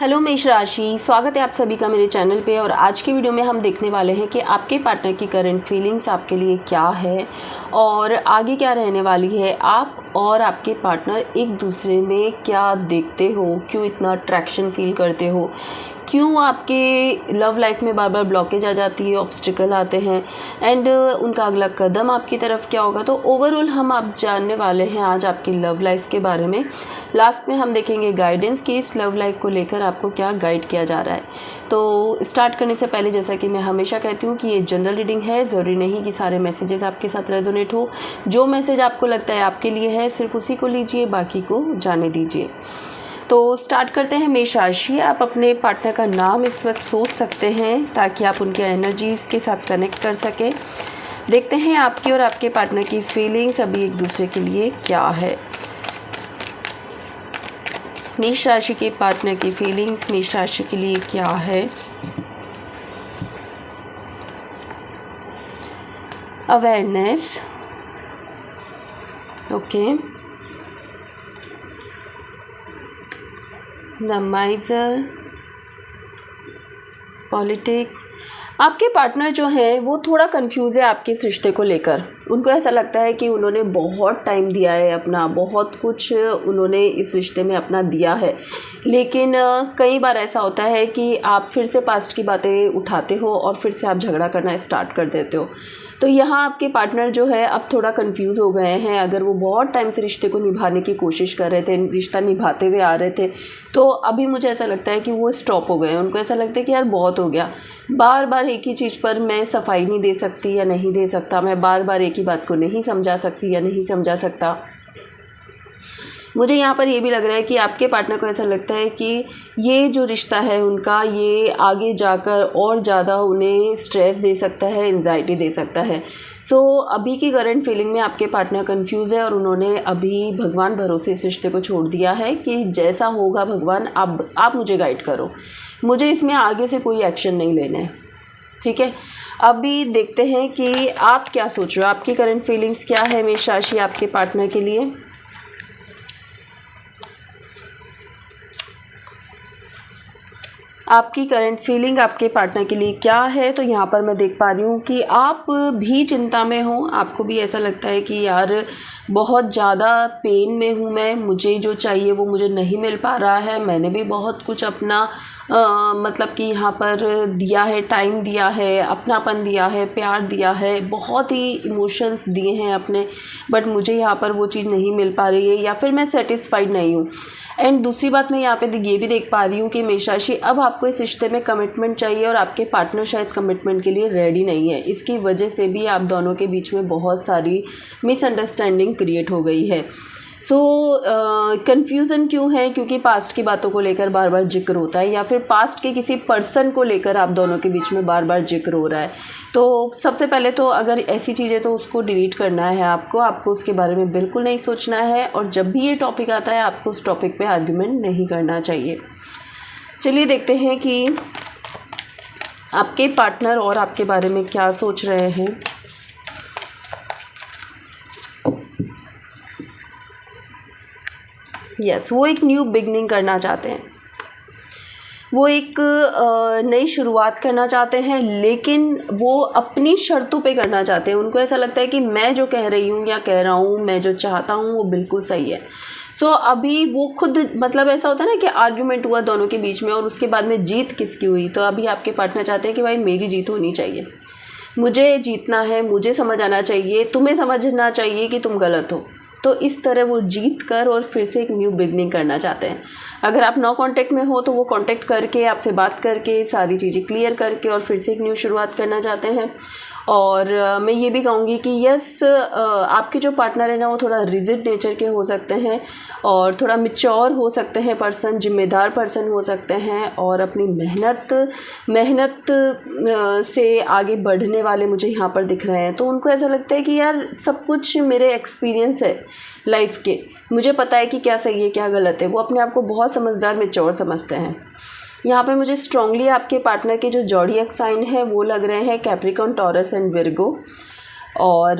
Hello मेष राशि, स्वागत है आप सभी का मेरे चैनल पे। और आज की वीडियो में हम देखने वाले हैं कि आपके पार्टनर की करंट फीलिंग्स आपके लिए क्या है और आगे क्या रहने वाली है। आप और आपके पार्टनर एक दूसरे में क्या देखते हो, क्यों इतना अट्रैक्शन फील करते हो, क्यों आपके लव लाइफ में बार बार ब्लॉकेज आ जाती है, ऑब्स्टिकल आते हैं एंड उनका अगला कदम आपकी तरफ क्या होगा। तो ओवरऑल हम आप जानने वाले हैं आज आपकी लव लाइफ के बारे में। लास्ट में हम देखेंगे गाइडेंस कि इस लव लाइफ को लेकर आपको क्या गाइड किया जा रहा है। तो स्टार्ट करने से पहले जैसा कि मैं हमेशा कहती हूँ कि ये जनरल रीडिंग है, ज़रूरी नहीं कि सारे मैसेजेस आपके साथ रेजोनेट हो। जो मैसेज आपको लगता है आपके लिए है सिर्फ उसी को लीजिए, बाकी को जाने दीजिए। तो स्टार्ट करते हैं मेष राशि। आप अपने पार्टनर का नाम इस वक्त सोच सकते हैं ताकि आप उनके एनर्जीज़ के साथ कनेक्ट कर सकें। देखते हैं आपकी और आपके पार्टनर की फीलिंग्स अभी एक दूसरे के लिए क्या है। मेष राशि के पार्टनर की फीलिंग्स मेष राशि के लिए क्या है। Awareness, okay, the माइजर, politics. आपके पार्टनर जो है वो थोड़ा कंफ्यूज है आपके इस रिश्ते को लेकर। उनको ऐसा लगता है कि उन्होंने बहुत टाइम दिया है अपना, बहुत कुछ उन्होंने इस रिश्ते में अपना दिया है, लेकिन कई बार ऐसा होता है कि आप फिर से पास्ट की बातें उठाते हो और फिर से आप झगड़ा करना स्टार्ट कर देते हो। तो यहाँ आपके पार्टनर जो है अब थोड़ा कंफ्यूज हो गए हैं। अगर वो बहुत टाइम से रिश्ते को निभाने की कोशिश कर रहे थे, रिश्ता निभाते हुए आ रहे थे, तो अभी मुझे ऐसा लगता है कि वो स्टॉप हो गए हैं। उनको ऐसा लगता है कि यार बहुत हो गया, बार बार एक ही चीज़ पर मैं सफाई नहीं दे सकती या नहीं दे सकता, मैं बार बार एक ही बात को नहीं समझा सकती या नहीं समझा सकता। मुझे यहाँ पर ये भी लग रहा है कि आपके पार्टनर को ऐसा लगता है कि ये जो रिश्ता है उनका, ये आगे जाकर और ज़्यादा उन्हें स्ट्रेस दे सकता है, एंजाइटी दे सकता है। सो अभी की करंट फीलिंग में आपके पार्टनर कंफ्यूज है और उन्होंने अभी भगवान भरोसे इस रिश्ते को छोड़ दिया है कि जैसा होगा भगवान, आप मुझे गाइड करो, मुझे इसमें आगे से कोई एक्शन नहीं लेना है। ठीक है, अभी देखते हैं कि आप क्या सोच रहे हो, आपकी करंट फीलिंग्स क्या है मेष राशि आपके पार्टनर के लिए। आपकी करंट फीलिंग आपके पार्टनर के लिए क्या है। तो यहाँ पर मैं देख पा रही हूँ कि आप भी चिंता में हो, आपको भी ऐसा लगता है कि यार बहुत ज़्यादा पेन में हूँ मैं, मुझे जो चाहिए वो मुझे नहीं मिल पा रहा है। मैंने भी बहुत कुछ अपना मतलब कि यहाँ पर दिया है, टाइम दिया है, अपनापन दिया है, प्यार दिया है, बहुत ही इमोशंस दिए हैं अपने, बट मुझे यहाँ पर वो चीज़ नहीं मिल पा रही है या फिर मैं सेटिस्फाइड नहीं हूँ। एंड दूसरी बात मैं यहाँ पे ये भी देख पा रही हूँ कि मेष राशि अब आपको इस रिश्ते में कमिटमेंट चाहिए और आपके पार्टनर शायद कमिटमेंट के लिए रेडी नहीं है। इसकी वजह से भी आप दोनों के बीच में बहुत सारी मिसअंडरस्टैंडिंग क्रिएट हो गई है। सो कन्फ्यूज़न क्यों है, क्योंकि पास्ट की बातों को लेकर बार बार जिक्र होता है या फिर पास्ट के किसी पर्सन को लेकर आप दोनों के बीच में बार बार जिक्र हो रहा है। तो सबसे पहले तो अगर ऐसी चीज़ें तो उसको डिलीट करना है, आपको उसके बारे में बिल्कुल नहीं सोचना है और जब भी ये टॉपिक आता है आपको उस टॉपिक पे आर्ग्यूमेंट नहीं करना चाहिए। चलिए देखते हैं कि आपके पार्टनर और आपके बारे में क्या सोच रहे हैं। यस, वो एक न्यू बिगनिंग करना चाहते हैं, वो एक नई शुरुआत करना चाहते हैं, लेकिन वो अपनी शर्तों पे करना चाहते हैं। उनको ऐसा लगता है कि मैं जो कह रही हूँ या कह रहा हूँ, मैं जो चाहता हूँ वो बिल्कुल सही है। सो अभी वो खुद, मतलब ऐसा होता है ना कि आर्ग्यूमेंट हुआ दोनों के बीच में और उसके बाद में जीत किसकी हुई, तो अभी आपके पार्टनर चाहते हैं कि भाई मेरी जीत होनी चाहिए, मुझे जीतना है, मुझे समझ आना चाहिए, तुम्हें समझना चाहिए कि तुम गलत हो। तो इस तरह वो जीत कर और फिर से एक न्यू बिगनिंग करना चाहते हैं। अगर आप नो कांटेक्ट में हो तो वो कांटेक्ट करके आपसे बात करके सारी चीज़ें क्लियर करके और फिर से एक न्यू शुरुआत करना चाहते हैं। और मैं ये भी कहूँगी कि यस, आपके जो पार्टनर है ना वो थोड़ा रिजिड नेचर के हो सकते हैं और थोड़ा मैच्योर हो सकते हैं पर्सन, जिम्मेदार पर्सन हो सकते हैं और अपनी मेहनत से आगे बढ़ने वाले मुझे यहाँ पर दिख रहे हैं। तो उनको ऐसा लगता है कि यार सब कुछ मेरे एक्सपीरियंस है लाइफ के, मुझे पता है कि क्या सही है क्या गलत है। वो अपने आप को बहुत समझदार, मैच्योर समझते हैं। यहाँ पे मुझे स्ट्रांगली आपके पार्टनर के जो ज़ोडिएक साइन है वो लग रहे हैं कैप्रिकॉर्न, टॉरस एंड विर्गो। और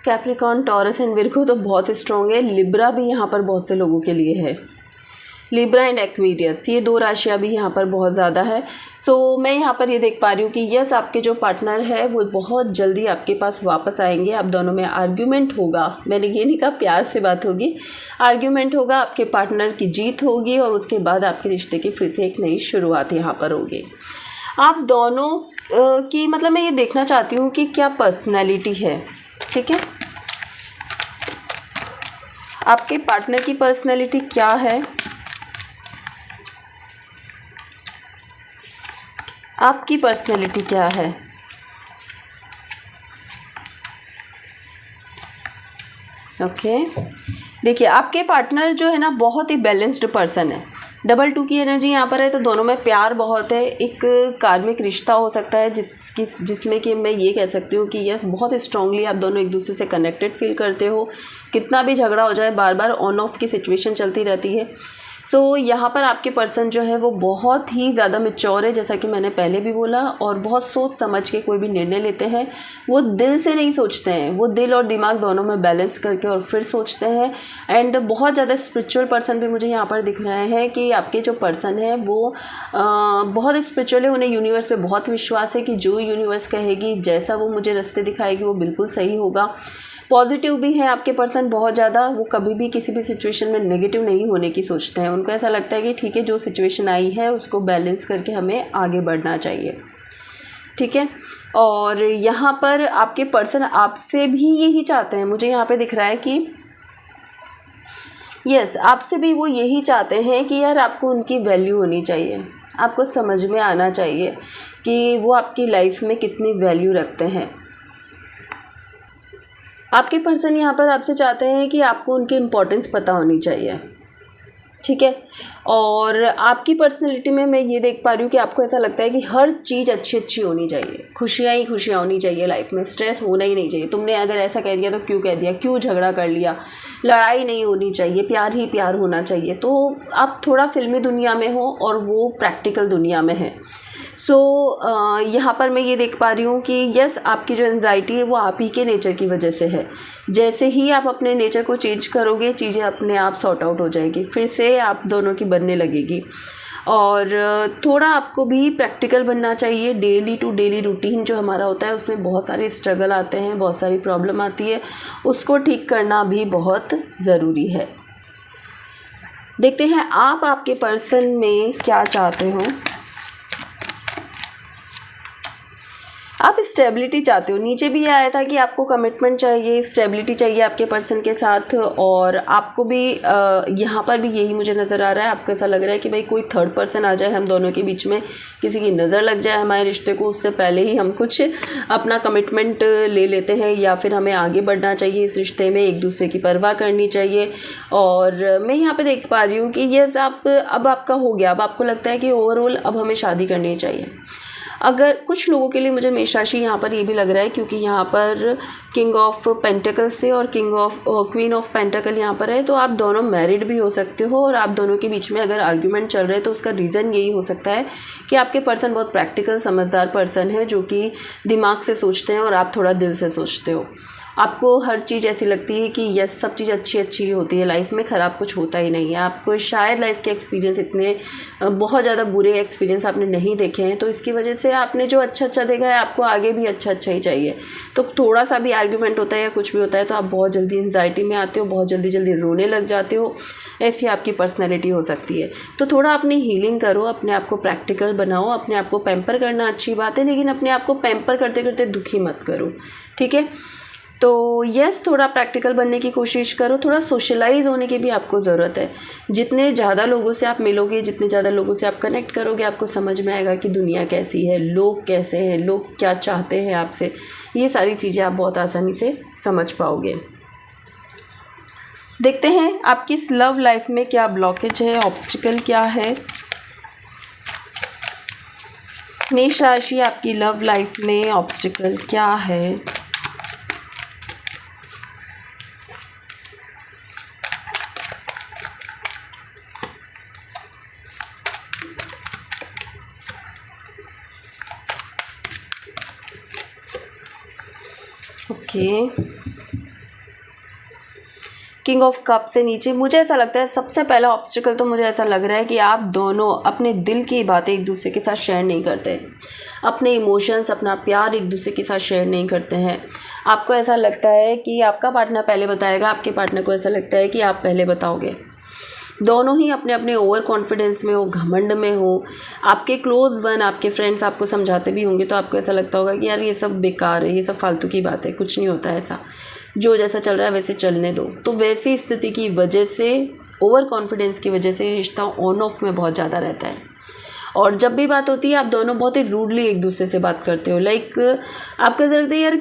कैप्रिकॉर्न, टॉरस एंड विर्गो तो बहुत स्ट्रॉन्ग है। लिब्रा भी यहाँ पर बहुत से लोगों के लिए है। लिब्रा एंड एक्वेरियस, ये 2 राशियाँ भी यहाँ पर बहुत ज़्यादा है। सो मैं यहाँ पर ये देख पा रही हूँ कि यस, आपके जो पार्टनर है वो बहुत जल्दी आपके पास वापस आएंगे। आप दोनों में आर्ग्यूमेंट होगा, मैंने ये नहीं कहा प्यार से बात होगी, आर्ग्यूमेंट होगा, आपके पार्टनर की जीत होगी और उसके बाद आपके रिश्ते की फिर से एक नई शुरुआत यहाँ पर होगी। आप दोनों की मतलब मैं ये देखना चाहती हूँ कि क्या पर्सनैलिटी है, ठीक है। आपके पार्टनर की पर्सनैलिटी क्या है, आपकी पर्सनैलिटी क्या है। ओके, देखिए आपके पार्टनर जो है ना बहुत ही बैलेंस्ड पर्सन है। डबल 2 की एनर्जी यहाँ पर है, तो दोनों में प्यार बहुत है। एक कार्मिक रिश्ता हो सकता है जिसमें कि मैं ये कह सकती हूँ कि यस, बहुत स्ट्रांगली आप दोनों एक दूसरे से कनेक्टेड फील करते हो। कितना भी झगड़ा हो जाए, बार बार ऑन ऑफ की सिचुएशन चलती रहती है। सो यहाँ पर आपके पर्सन जो है वो बहुत ही ज़्यादा मैच्योर है, जैसा कि मैंने पहले भी बोला, और बहुत सोच समझ के कोई भी निर्णय लेते हैं। वो दिल से नहीं सोचते हैं, वो दिल और दिमाग दोनों में बैलेंस करके और फिर सोचते हैं। एंड बहुत ज़्यादा स्पिरिचुअल पर्सन भी मुझे यहाँ पर दिख रहे हैं कि आपके जो पर्सन है वो बहुत स्पिरिचुअल है। उन्हें यूनिवर्स पे बहुत विश्वास है कि जो यूनिवर्स कहेगी, जैसा वो मुझे रास्ते दिखाएगी, वो बिल्कुल सही होगा। पॉजिटिव भी है आपके पर्सन बहुत ज़्यादा, वो कभी भी किसी भी सिचुएशन में नेगेटिव नहीं होने की सोचते हैं। उनको ऐसा लगता है कि ठीक है, जो सिचुएशन आई है उसको बैलेंस करके हमें आगे बढ़ना चाहिए, ठीक है। और यहाँ पर आपके पर्सन आपसे भी यही चाहते हैं, मुझे यहाँ पे दिख रहा है कि यस, आपसे भी वो यही चाहते हैं कि यार आपको उनकी वैल्यू होनी चाहिए, आपको समझ में आना चाहिए कि वो आपकी लाइफ में कितनी वैल्यू रखते हैं। आपके पर्सन यहाँ पर आपसे चाहते हैं कि आपको उनकी इम्पोर्टेंस पता होनी चाहिए, ठीक है। और आपकी पर्सनैलिटी में मैं ये देख पा रही हूँ कि आपको ऐसा लगता है कि हर चीज़ अच्छी अच्छी होनी चाहिए, खुशियाँ ही खुशियाँ होनी चाहिए लाइफ में, स्ट्रेस होना ही नहीं चाहिए। तुमने अगर ऐसा कह दिया तो क्यों कह दिया, क्यों झगड़ा कर लिया, लड़ाई नहीं होनी चाहिए, प्यार ही प्यार होना चाहिए। तो आप थोड़ा फिल्मी दुनिया में हो और वो प्रैक्टिकल दुनिया में है। सो यहाँ पर मैं ये देख पा रही हूँ कि यस, आपकी जो एंजाइटी है वो आप ही के नेचर की वजह से है। जैसे ही आप अपने नेचर को चेंज करोगे, चीज़ें अपने आप सॉर्ट आउट हो जाएगी, फिर से आप दोनों की बनने लगेगी। और थोड़ा आपको भी प्रैक्टिकल बनना चाहिए। डेली टू डेली रूटीन जो हमारा होता है उसमें बहुत सारे स्ट्रगल आते हैं, बहुत सारी प्रॉब्लम आती है, उसको ठीक करना भी बहुत ज़रूरी है। देखते हैं आप आपके पर्सन में क्या चाहते हो। आप स्टेबिलिटी चाहते हो, नीचे भी आया था कि आपको कमिटमेंट चाहिए, स्टेबिलिटी चाहिए आपके पर्सन के साथ। और आपको भी यहाँ पर भी यही मुझे नज़र आ रहा है। आपको ऐसा लग रहा है कि भाई कोई थर्ड पर्सन आ जाए हम दोनों के बीच में, किसी की नज़र लग जाए हमारे रिश्ते को, उससे पहले ही हम कुछ अपना कमिटमेंट ले लेते हैं, या फिर हमें आगे बढ़ना चाहिए इस रिश्ते में, एक दूसरे की परवाह करनी चाहिए। और मैं यहाँ पर देख पा रही हूँ कि यस, अब आपका हो गया, अब आपको लगता है कि ओवरऑल अब हमें शादी करनी चाहिए। अगर कुछ लोगों के लिए मुझे मेष राशि यहाँ पर ये भी लग रहा है, क्योंकि यहाँ पर किंग ऑफ पेंटिकल से और क्वीन ऑफ पेंटिकल यहाँ पर है, तो आप दोनों मैरिड भी हो सकते हो। और आप दोनों के बीच में अगर आर्ग्यूमेंट चल रहे हैं तो उसका रीज़न यही हो सकता है कि आपके पर्सन बहुत प्रैक्टिकल समझदार पर्सन है, जो कि दिमाग से सोचते हैं और आप थोड़ा दिल से सोचते हो। आपको हर चीज़ ऐसी लगती है कि यस, सब चीज़ अच्छी अच्छी होती है लाइफ में, ख़राब कुछ होता ही नहीं है। आपको शायद लाइफ के एक्सपीरियंस इतने बहुत ज़्यादा बुरे एक्सपीरियंस आपने नहीं देखे हैं, तो इसकी वजह से आपने जो अच्छा अच्छा देखा है आपको आगे भी अच्छा अच्छा ही चाहिए। तो थोड़ा सा भी आर्ग्यूमेंट होता है या कुछ भी होता है तो आप बहुत जल्दी एंजाइटी में आते हो, बहुत जल्दी जल्दी रोने लग जाते हो। ऐसी आपकी पर्सनैलिटी हो सकती है। तो थोड़ा अपनी हीलिंग करो, अपने आप को प्रैक्टिकल बनाओ। अपने आप को पैम्पर करना अच्छी बात है, लेकिन अपने आप को पैम्पर करते करते दुखी मत करो, ठीक है। तो यस, थोड़ा प्रैक्टिकल बनने की कोशिश करो, थोड़ा सोशलाइज होने की भी आपको ज़रूरत है। जितने ज़्यादा लोगों से आप मिलोगे, जितने ज़्यादा लोगों से आप कनेक्ट करोगे, आपको समझ में आएगा कि दुनिया कैसी है, लोग कैसे हैं, लोग क्या चाहते हैं आपसे। ये सारी चीज़ें आप बहुत आसानी से समझ पाओगे। देखते हैं आपकी इस लव लाइफ में क्या ब्लॉकेज है, ऑब्स्टिकल क्या है। मेष राशि, आपकी लव लाइफ में ऑब्स्टिकल क्या है। ओके, किंग ऑफ कप से नीचे मुझे ऐसा लगता है सबसे पहला ऑब्स्टिकल तो मुझे ऐसा लग रहा है कि आप दोनों अपने दिल की बातें एक दूसरे के साथ शेयर नहीं करते, अपने इमोशंस, अपना प्यार एक दूसरे के साथ शेयर नहीं करते हैं। आपको ऐसा लगता है कि आपका पार्टनर पहले बताएगा, आपके पार्टनर को ऐसा लगता है कि आप पहले बताओगे। दोनों ही अपने अपने ओवर कॉन्फिडेंस में हो, घमंड में हो। आपके क्लोज वन, आपके फ्रेंड्स आपको समझाते भी होंगे तो आपको ऐसा लगता होगा कि यार ये सब बेकार है, ये सब फालतू की बात है, कुछ नहीं होता ऐसा, जो जैसा चल रहा है वैसे चलने दो। तो वैसी स्थिति की वजह से, ओवर कॉन्फिडेंस की वजह से रिश्ता ऑन ऑफ में बहुत ज़्यादा रहता है। और जब भी बात होती है आप दोनों बहुत ही रूडली एक दूसरे से बात करते हो। लाइक आपको ऐसा लगता है यार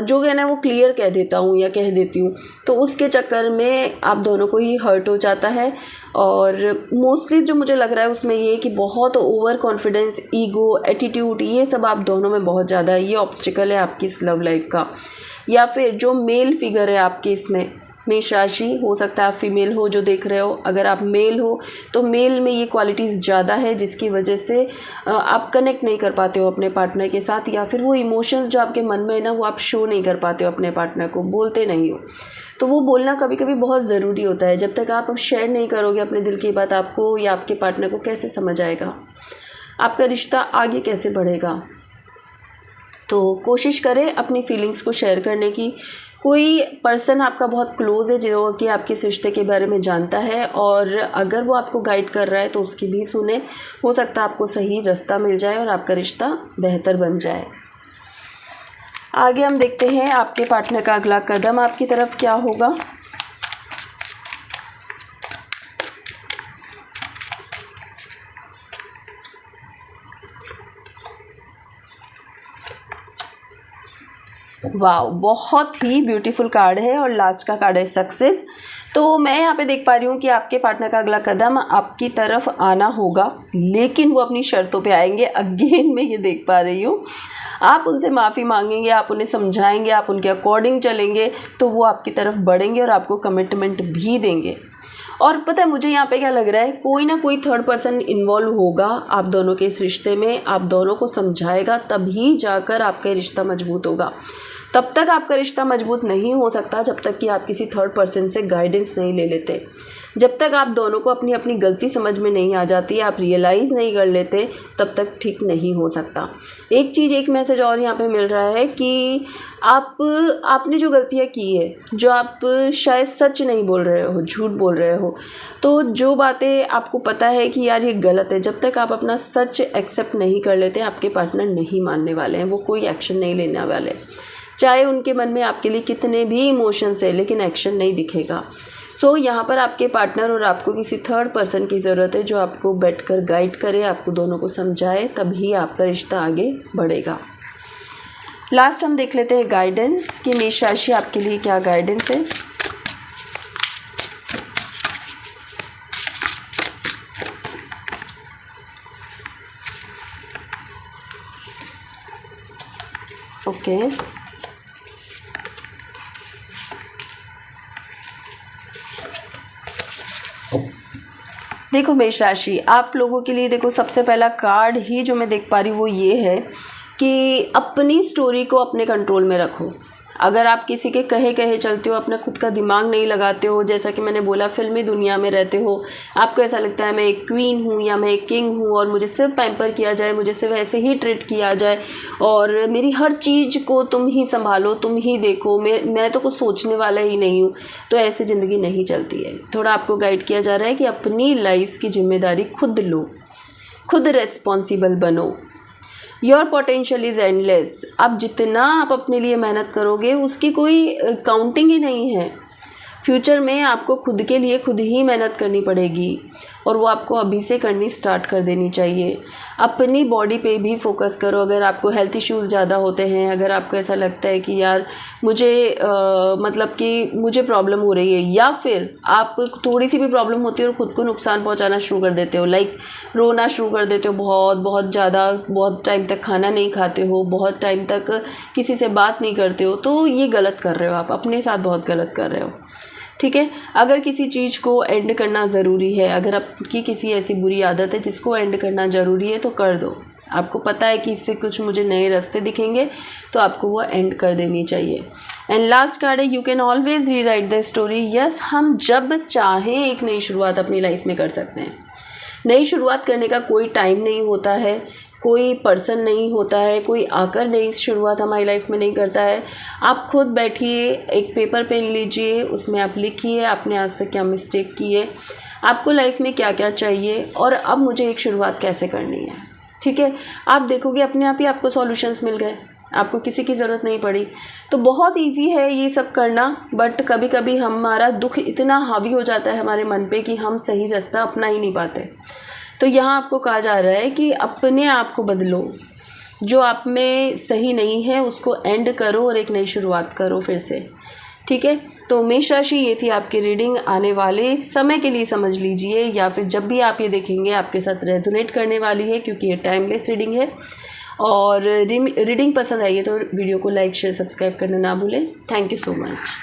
जो कहना है वो क्लियर कह देता हूँ या कह देती हूँ, तो उसके चक्कर में आप दोनों को ही हर्ट हो जाता है। और मोस्टली जो मुझे लग रहा है उसमें ये कि बहुत ओवर कॉन्फिडेंस, ईगो, एटीट्यूड, ये सब आप दोनों में बहुत ज़्यादा है। ये ऑब्स्टिकल है आपकी इस लव लाइफ का। या फिर जो मेल फिगर है आपके इसमें, मेष राशि, हो सकता है आप फीमेल हो जो देख रहे हो। अगर आप मेल हो तो मेल में ये क्वालिटीज़ ज़्यादा है जिसकी वजह से आप कनेक्ट नहीं कर पाते हो अपने पार्टनर के साथ, या फिर वो इमोशंस जो आपके मन में है ना वो आप शो नहीं कर पाते हो अपने पार्टनर को, बोलते नहीं हो। तो वो बोलना कभी कभी बहुत ज़रूरी होता है। जब तक आप शेयर नहीं करोगे अपने दिल की बात, आपको या आपके पार्टनर को कैसे समझ आएगा, आपका रिश्ता आगे कैसे बढ़ेगा। तो कोशिश करें अपनी फीलिंग्स को शेयर करने की। कोई पर्सन आपका बहुत क्लोज़ है जो कि आपके रिश्ते के बारे में जानता है, और अगर वो आपको गाइड कर रहा है तो उसकी भी सुने। हो सकता है आपको सही रास्ता मिल जाए और आपका रिश्ता बेहतर बन जाए। आगे हम देखते हैं आपके पार्टनर का अगला कदम आपकी तरफ क्या होगा। वाह, बहुत ही ब्यूटीफुल कार्ड है और लास्ट का कार्ड है सक्सेस। तो मैं यहाँ पे देख पा रही हूँ कि आपके पार्टनर का अगला कदम आपकी तरफ आना होगा, लेकिन वो अपनी शर्तों पे आएंगे। अगेन मैं ये देख पा रही हूँ, आप उनसे माफ़ी मांगेंगे, आप उन्हें समझाएंगे, आप उनके अकॉर्डिंग चलेंगे तो वो आपकी तरफ बढ़ेंगे और आपको कमिटमेंट भी देंगे। और पता है मुझे यहाँ पे क्या लग रहा है, कोई ना कोई थर्ड पर्सन इन्वॉल्व होगा आप दोनों के इस रिश्ते में, आप दोनों को समझाएगा, तभी जाकर आपका रिश्ता मजबूत होगा। तब तक आपका रिश्ता मजबूत नहीं हो सकता जब तक कि आप किसी थर्ड पर्सन से गाइडेंस नहीं ले लेते। जब तक आप दोनों को अपनी अपनी गलती समझ में नहीं आ जाती, आप रियलाइज़ नहीं कर लेते, तब तक ठीक नहीं हो सकता। एक चीज़, एक मैसेज और यहाँ पे मिल रहा है कि आपने जो गलतियाँ की है, जो आप शायद सच नहीं बोल रहे हो, झूठ बोल रहे हो, तो जो बातें आपको पता है कि यार ये गलत है, जब तक आप अपना सच एक्सेप्ट नहीं कर लेते, आपके पार्टनर नहीं मानने वाले हैं, वो कोई एक्शन नहीं लेने वाले। चाहे उनके मन में आपके लिए कितने भी इमोशंस है, लेकिन एक्शन नहीं दिखेगा। सो यहाँ पर आपके पार्टनर और आपको किसी थर्ड पर्सन की ज़रूरत है जो आपको बैठकर गाइड करे, आपको दोनों को समझाए, तभी आपका रिश्ता आगे बढ़ेगा। लास्ट हम देख लेते हैं गाइडेंस कि मेष राशि आपके लिए क्या गाइडेंस है। ओके, देखो मेष राशि, आप लोगों के लिए देखो सबसे पहला कार्ड ही जो मैं देख पा रही हूँ वो ये है कि अपनी स्टोरी को अपने कंट्रोल में रखो। अगर आप किसी के कहे चलते हो, अपना खुद का दिमाग नहीं लगाते हो, जैसा कि मैंने बोला फिल्मी दुनिया में रहते हो, आपको ऐसा लगता है मैं एक क्वीन हूँ या मैं एक किंग हूँ और मुझे सिर्फ पैम्पर किया जाए, मुझे सिर्फ ऐसे ही ट्रीट किया जाए और मेरी हर चीज़ को तुम ही संभालो, तुम ही देखो, मैं तो कुछ सोचने वाला ही नहीं हूँ, तो ऐसे ज़िंदगी नहीं चलती है। थोड़ा आपको गाइड किया जा रहा है कि अपनी लाइफ की जिम्मेदारी खुद लो, खुद रेस्पॉन्सिबल बनो। Your potential is endless. अब जितना आप अपने लिए मेहनत करोगे उसकी कोई काउंटिंग ही नहीं है। फ्यूचर में आपको खुद के लिए खुद ही मेहनत करनी पड़ेगी और वो आपको अभी से करनी स्टार्ट कर देनी चाहिए। अपनी बॉडी पे भी फोकस करो। अगर आपको हेल्थ इश्यूज़ ज़्यादा होते हैं, अगर आपको ऐसा लगता है कि यार मुझे मतलब कि मुझे प्रॉब्लम हो रही है, या फिर आप थोड़ी सी भी प्रॉब्लम होती है और ख़ुद को नुकसान पहुंचाना शुरू कर देते हो, लाइक रोना शुरू कर देते हो बहुत ज़्यादा, बहुत टाइम तक खाना नहीं खाते हो, बहुत टाइम तक किसी से बात नहीं करते हो, तो ये गलत कर रहे हो, आप अपने साथ बहुत गलत कर रहे हो। ठीक है, अगर किसी चीज़ को एंड करना ज़रूरी है, अगर आपकी किसी ऐसी बुरी आदत है जिसको एंड करना ज़रूरी है तो कर दो। आपको पता है कि इससे कुछ मुझे नए रास्ते दिखेंगे तो आपको वो एंड कर देनी चाहिए। एंड लास्ट कार्ड है you can always rewrite the story. Yes, हम जब चाहें एक नई शुरुआत अपनी लाइफ में कर सकते हैं। नई शुरुआत करने का कोई टाइम नहीं होता है, कोई पर्सन नहीं होता है, कोई आकर नई शुरुआत हमारी लाइफ में नहीं करता है। आप खुद बैठिए, एक पेपर पेन लीजिए, उसमें आप लिखिए आपने आज तक क्या मिस्टेक की है, आपको लाइफ में क्या क्या चाहिए और अब मुझे एक शुरुआत कैसे करनी है। ठीक है, आप देखोगे अपने आप ही आपको सॉल्यूशंस मिल गए, आपको किसी की ज़रूरत नहीं पड़ी। तो बहुत इजी है ये सब करना, बट कभी कभी हमारा दुख इतना हावी हो जाता है हमारे मन पे कि हम सही रास्ता अपना ही नहीं पाते। तो यहाँ आपको कहा जा रहा है कि अपने आप को बदलो, जो आप में सही नहीं है उसको एंड करो और एक नई शुरुआत करो फिर से। ठीक है, तो मेष राशि ये थी आपकी रीडिंग। आने वाले समय के लिए समझ लीजिए या फिर जब भी आप ये देखेंगे आपके साथ रेजोनेट करने वाली है, क्योंकि ये टाइमलेस रीडिंग है। और रीडिंग पसंद आई है तो वीडियो को लाइक शेयर सब्सक्राइब करना ना भूलें। Thank you so much.